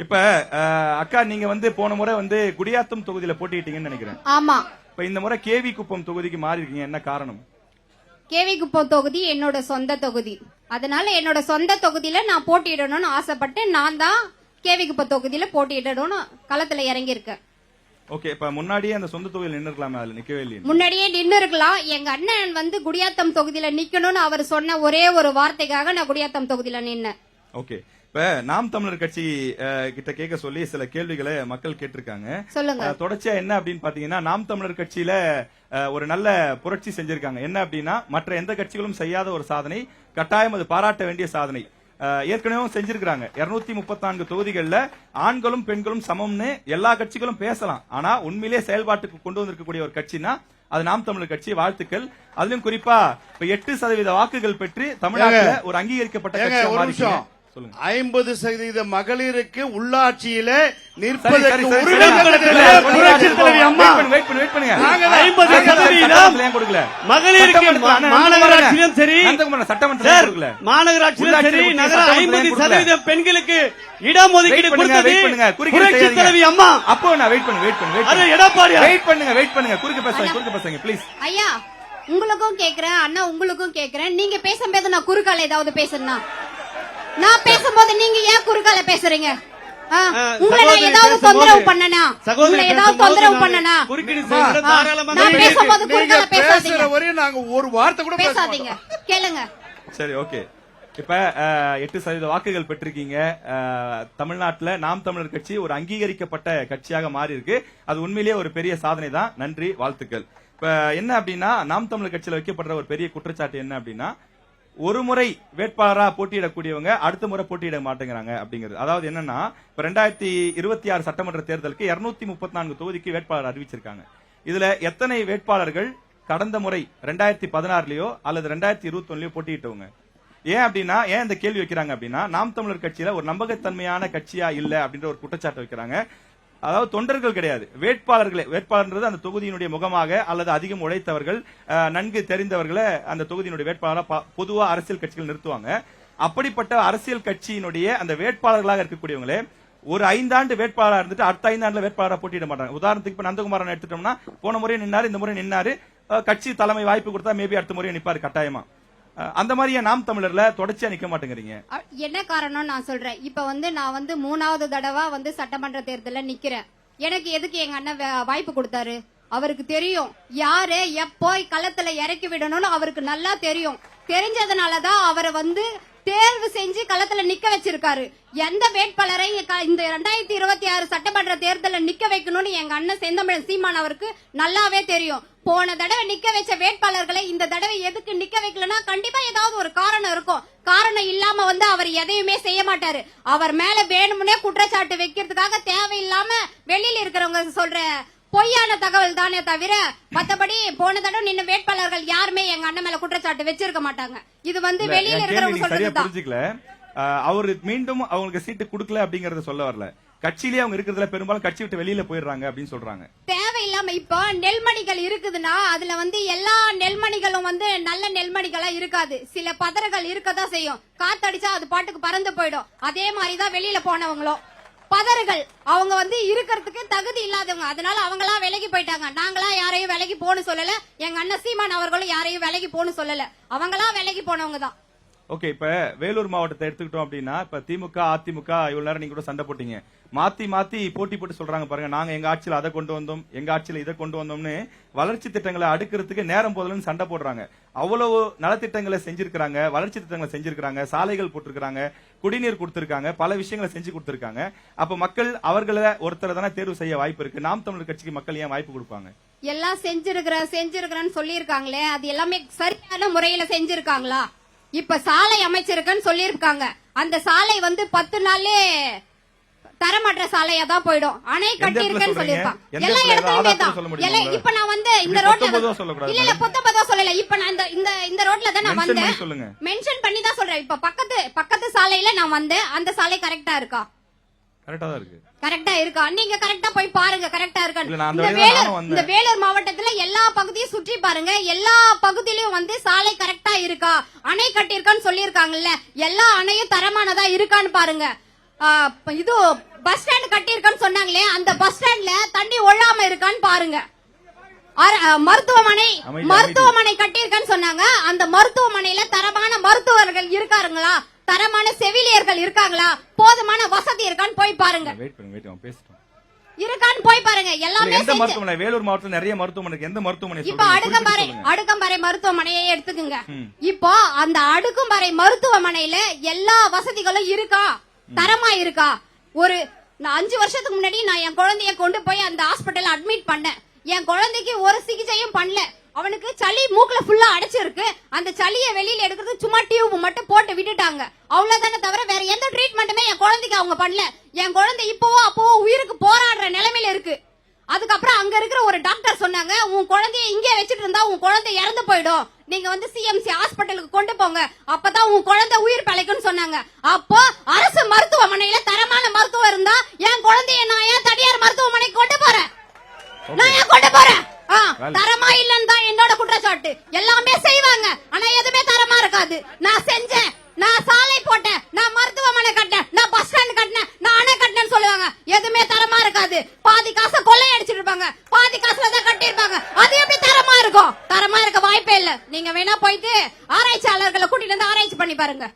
இப்ப அக்கா நீங்க வந்து போன முறை வந்து குடியாத்தம் தொகுதியில போட்டிட்டீங்கன்னு நினைக்கிறேன். ஆமா. இப்ப இந்த முறை கேவி குப்பம் தொகுதிக்கு மாறி இருக்கீங்க, என்ன காரணம்? கேவி குப்பம் தொகுதி என்னோட சொந்த தொகுதி. அதனால என்னோட சொந்த தொகுதியில நான் போட்டியிடணும்னு ஆசைப்பட்டு நான் தான் கேவி குப்பம் தொகுதியில போட்டியிடணும்னு களத்துல இறங்கி இருக்கேன். ஓகே, இப்ப முன்னாடியே அந்த சொந்த தொகுதியில் நின்று இருக்கலாமே, அதுல நிக்கவே இல்லையே. முன்னாடியே நின்று இருக்கலாம். எங்க அண்ணன் வந்து குடியாத்தம் தொகுதியில நிக்கணும்னு அவர் சொன்ன ஒரே ஒரு வார்த்தைக்காக நான் குடியாத்தம் தொகுதியில நின்னேன். ஓகே, இப்ப நாம் தமிழர் கட்சி கிட்ட கேட்க சொல்லி சில கேள்விகளை மக்கள் கேட்டிருக்காங்க. சொல்லுங்க. தொடர்ச்சியா என்ன அப்படின்னு பாத்தீங்கன்னா, நாம் தமிழர் கட்சியில ஒரு நல்ல புரட்சி செஞ்சிருக்காங்க. என்ன அப்படின்னா, மற்ற எந்த கட்சிகளும் செய்யாத ஒரு சாதனை, கட்டாயம் அது பாராட்ட வேண்டிய சாதனை. ஏற்கனவே செஞ்சிருக்காங்க. 234 தொகுதிகள்ல ஆண்களும் பெண்களும் சமம்னு எல்லா கட்சிகளும் பேசலாம். ஆனா உண்மையிலே செயல்பாட்டுக்கு கொண்டு வந்திருக்கக்கூடிய ஒரு கட்சினா அது நாம் தமிழர் கட்சி. வாழ்த்துக்கள். அதிலும் குறிப்பா இப்ப 8% வாக்குகள் பெற்று தமிழ்நாட்டில் ஒரு அங்கீகரிக்கப்பட்ட கட்சி. 50% மகளிருக்கு உள்ளாட்சியில மாநகராட்சியிலும் சரி மாநகராட்சியிலும் சரி நகர 50% பெண்களுக்கு இடம் ஒதுக்கீடு கொடுத்தது புரட்சி தலைவி அம்மா. அப்போ நான் வெயிட் பண்ணுங்க எடப்பாடி குறுக்க பேசுங்க ப்ளீஸ். ஐயா உங்களுக்கும் கேக்குறேன், அண்ணா உங்களுக்கும் கேக்குறேன். நீங்க பேசும்போது நான் குறுக்கால ஏதாவது பேசுறேன்னா, நான் பேசும்போது நீங்க ஏன் குறுக்கால பேசுறீங்க? உங்களை ஏதாவது தொந்தரவு பண்ணனா, உங்களை ஏதாவது தொந்தரவு பண்ணனா, நான் பேசும்போது குறுக்கால பேசாதீங்க. நாங்க ஒரு வார்த்தை கூட பேசாதீங்க, கேளுங்க. சரி, ஓகே. இப்ப 8% வாக்குகள் பெற்றிருக்கீங்க. தமிழ்நாட்டில் நாம் தமிழர் கட்சி ஒரு அங்கீகரிக்கப்பட்ட கட்சியாக மாறி இருக்கு. அது உண்மையிலேயே ஒரு பெரிய சாதனை தான். நன்றி, வாழ்த்துக்கள். இப்ப என்ன அப்படின்னா, நாம் தமிழர் கட்சியில் வைக்கப்படுற ஒரு பெரிய குற்றச்சாட்டு என்ன அப்படின்னா, ஒரு முறை வேட்பாளரா போட்டியிடக்கூடியவங்க அடுத்த முறை போட்டியிட மாட்டேங்கிறாங்க அப்படிங்கிறது. அதாவது என்னன்னா, இப்ப 2026 சட்டமன்ற தேர்தலுக்கு 234 தொகுதிக்கு வேட்பாளர் அறிவிச்சிருக்காங்க. இதுல எத்தனை வேட்பாளர்கள் கடந்த முறை 2016லயோ அல்லது 2021லயோ போட்டியிட்டவங்க? ஏன் அப்படின்னா, ஏன் இந்த கேள்வி வைக்கிறாங்க அப்படின்னா, நாம் தமிழர் கட்சியில ஒரு நம்பகத்தன்மையான கட்சியா இல்ல அப்படின்ற ஒரு குற்றச்சாட்டு வைக்கிறாங்க. அதாவது தொண்டர்கள் கிடையாது, வேட்பாளர்களே. வேட்பாளர்ன்றது அந்த தொகுதியினுடைய முகமாக அல்லது அதிகம் உழைத்தவர்கள், நன்கு தெரிந்தவர்களை அந்த தொகுதியினுடைய வேட்பாளராக பொதுவா அரசியல் கட்சிகள் நிறுத்துவாங்க. அப்படிப்பட்ட அரசியல் கட்சியினுடைய அந்த வேட்பாளர்களாக இருக்கக்கூடியவங்களே ஒரு 5 ஆண்டு வேட்பாளராக இருந்துட்டு அடுத்த 5 ஆண்டுல வேட்பாளராக போட்டியிட மாட்டாங்க. உதாரணத்துக்கு இப்ப நந்தகுமாரன் எடுத்துட்டோம்னா, போன முறை நின்னாரு, இந்த முறை நின்னாரு, கட்சி தலைமை வாய்ப்பு கொடுத்தா மேபி அடுத்த முறை நிப்பாரு கட்டாயமா. அந்த மாதிரியே நாம் தமிழர்ல தொடர்ச்சியா நிக்க மாட்டேங்கிறீங்க. என்ன காரணம் நான் சொல்றேன். இப்ப வந்து நான் வந்து 3வது தடவை வந்து சட்டமன்ற தேர்தல நிக்கிறேன். எனக்கு எதுக்கு எங்க அண்ணன் வாய்ப்பு கொடுத்தாரு? அவருக்கு தெரியும் யாரு எப்போ களத்துல இறக்கி விடணும்னு அவருக்கு நல்லா தெரியும். தெரிஞ்சதுனாலதான் அவரை வந்து தேர்வு செஞ்சு களத்துல நிக்க வச்சிருக்காரு. எந்த வேட்பாளரை இந்த 2026 சட்டமன்ற தேர்தல நிக்க வைக்கணும்னு எங்க அண்ணன் செந்தமிழன் சீமான் அவருக்கு நல்லாவே தெரியும். போன தடவை நிக்க வச்ச வேட்பாளர்களை இந்த தடவை எதுக்கு நிக்க வைக்கலன்னா கண்டிப்பா ஏதாவது ஒரு காரணம் இருக்கும். காரணம் இல்லாம வந்து அவர் எதையுமே செய்ய மாட்டாரு. அவர் மேல வேணும்னே குற்றச்சாட்டு வைக்கிறதுக்காக தேவையில்லாம வெளியில இருக்கிறவங்க சொல்ற பொய்யான தகவல் தானே தவிர மத்தபடி போன தடவை நின்ன வேட்பாளர்கள் யாருமே எங்க அண்ணன் மேல குற்றச்சாட்டு வச்சிருக்க மாட்டாங்க. இது வந்து வெளியில இருக்கிறவங்க சொல்றதுதான். அவரு மீண்டும் அவங்களுக்கு சீட்டு கொடுக்கல அப்படிங்கறத சொல்ல வரல. கட்சியிலேயே அவங்க இருக்கிறதுல பெரும்பாலும் கட்சி விட்டு வெளியில போயிடுறாங்க அப்படின்னு சொல்றாங்க. தேவையில்லாம இப்ப நெல்மணிகள் இருக்குதுன்னா அதுல வந்து எல்லா நெல்மணிகளும் வந்து நல்ல நெல்மணிகளா இருக்காது. சில பதறுகள் இருக்கதான் செய்யும். காத்தடிச்சா அது பாட்டுக்கு பறந்து போயிடும். அதே மாதிரிதான் வெளியில போனவங்களும் பதறுகள் அவங்க வந்து இருக்கிறதுக்கு தகுதி இல்லாதவங்க. அதனால அவங்களா விலகி போயிட்டாங்க. நாங்களா யாரையும் விலகி போன்னு சொல்லல. எங்க அண்ணன் சீமான் அவர்களும் யாரையும் விலகி போன்னு சொல்லல. அவங்களா விலகி போனவங்க தான். ஓகே, இப்ப வேலூர் மாவட்டத்தை எடுத்துக்கிட்டோம் அப்படின்னா, இப்ப திமுக அதிமுக இவ்வளவு நேரம் நீங்க கூட சண்டை போட்டீங்க. மாத்தி போட்டி போட்டு சொல்றாங்க பாருங்க, நாங்க எங்க ஆட்சியில அதை கொண்டு வந்தோம், எங்க ஆட்சியில இதை கொண்டு வந்தோம்னு வளர்ச்சி திட்டங்களை அடுக்கிறதுக்கு நேரம் போதலன்னு சண்டை போடுறாங்க. அவ்வளவு நலத்திட்டங்களை செஞ்சிருக்காங்க, வளர்ச்சி திட்டங்களை செஞ்சிருக்காங்க, சாலைகள் போட்டிருக்காங்க, குடிநீர் கொடுத்திருக்காங்க, பல விஷயங்களை செஞ்சு கொடுத்திருக்காங்க. அப்ப மக்கள் அவர்களை ஒருத்தரை தானே தேர்வு செய்ய வாய்ப்பு இருக்கு. நாம் தமிழர் கட்சிக்கு மக்கள் ஏன் வாய்ப்பு கொடுப்பாங்க? எல்லாம் செஞ்சிருக்கிறேன்னு சொல்லியிருக்காங்களே, அது எல்லாமே சரியான முறையில செஞ்சிருக்காங்களா? இப்ப சாலை அமைச்சிருக்கன்னு சொல்லிருக்காங்க. அந்த சாலை வந்து 10 நாள்லே தரமற்ற சாலையா தான் போயிடும். அணை கட்டி இருக்கேன்னு சொல்லிருக்காங்க. எல்லா இடத்துலயுமே தான். இப்ப நான் வந்து இந்த ரோட்ல இல்ல 19 சொல்லல. இப்ப நான் இந்த ரோட்ல தான் நான் வந்தேன். மென்ஷன் பண்ணி தான் சொல்றேன். இப்ப பக்கத்து சாலையில நான் வந்தேன். அந்த சாலை கரெக்டா இருக்கா? கரெக்டா இருக்கா? நீங்க கரெக்டா போய் பாருங்க. கரெக்டா இருக்கா? இந்த வேலூர் மாவட்டத்துல எல்லா பகுதியும் சுற்றி பாருங்க. எல்லா பகுதியிலும் வந்து சாலை கரெக்டா இருக்கா? அணை கட்டியிருக்கான்னு சொல்லியிருக்காங்கல்ல, எல்லா அணையும் தரமானதா இருக்கான்னு பாருங்க. இது பஸ் ஸ்டாண்ட் கட்டியிருக்கான்னு சொன்னாங்களே, அந்த பஸ் ஸ்டாண்ட்ல தண்ணி ஒழாம இருக்கான்னு பாருங்க. மருத்துவமனை அமைதி. மருத்துவமனை கட்டியிருக்கான்னு சொன்னாங்க, அந்த மருத்துவமனையில தரமான மருத்துவர்கள் இருக்காருங்களா, தரமான செவிலியர்கள் இருக்காங்களா, போதுமான வசதி இருக்கான்னு போய் பாருங்க. வெயிட் பண்ணுங்க பேசிட்டோம். இருக்கான்னு போய் பாருங்க. எல்லாமே எந்த செஞ்சு- மருத்துவமனை? வேலூர் மாவட்டத்தில் நிறைய மருத்துவமனை இருக்கு. எந்த மருத்துவமனை இப்ப சொல்றீங்க? அடுக்கம்பாறை குறிப்பிட்டு சொல்லுங்க. அடுக்கம்பாறை மருத்துவமனையை எடுத்துக்குங்க. இப்போ அந்த அடுக்கம்பாறை மருத்துவமனையில எல்லா வசதிகளும் இருக்கா, தரமா இருக்கா? ஒரு 5 வருஷத்துக்கு முன்னாடி நான் என் குழந்தைய கொண்டு போய் அந்த ஹாஸ்பிட்டல் அட்மிட் பண்ணேன். என் குழந்தைக்கு ஒரு சிகிச்சையும் பண்ணல. அவனுக்கு சளி மூக்குல ஃபுல்லா அடைச்சிருக்கு. அந்த சளியை வெளியில எடுக்கிறது சும்மா டியூப் மட்டும் போட்டு விட்டுட்டாங்க. அவ்வளவுதானே தவிர வேற எந்த ட்ரீட்மெண்ட்டுமே என் குழந்தைக்கு அவங்க பண்ணல. என் குழந்தை இப்பவோ அப்பவோ உயிருக்கு போராடுற நிலைமையில இருக்கு. அதுக்கப்புறம் அங்க இருக்கிற ஒரு டாக்டர் சொன்னாங்க, உன் குழந்தைய இங்கே வச்சிட்டு இருந்தா உன் குழந்தை இறந்து போயிடும், நீங்க வந்து சிஎம்சி ஹாஸ்பிட்டலுக்கு கொண்டு போங்க, அப்பதான் உன் குழந்தை உயிர் பிழைக்கும்னு சொன்னாங்க. அப்போ அரசு மருத்துவமனையில தரமான மருத்துவம் இருந்தா என் குழந்தைய நான் ஏன் தனியார் மருத்துவமனைக்கு கொண்டு போறேன்? நான் ஏன் கொண்டு போறேன்? தரமா இல்லன்னு தான் என்னோட குற்றச்சாட்டு. எல்லாமே செய்வாங்க, ஆனா எதுவுமே தரமா இருக்காது. நான் செஞ்சேன், நான் சாலை போட்டேன், நான் மருத்துவமனை கட்டினேன், நான் பஸ் ஸ்டாண்ட் கட்டினேன், நான் அணை கட்டினேன்னு சொல்லுவாங்க. எதுவுமே தரமா இருக்காது. பாதி காசை கொள்ளை அடிச்சிட்டு இருப்பாங்க, பாதி காசுல தான் கட்டியிருப்பாங்க. அது எப்படி தரமா இருக்கும்? தரமா இருக்க வாய்ப்பே இல்ல. நீங்க வேணா போயிட்டு ஆராய்ச்சியாளர்களை கூட்டிட்டு வந்து ஆராய்ச்சி பண்ணி பாருங்க.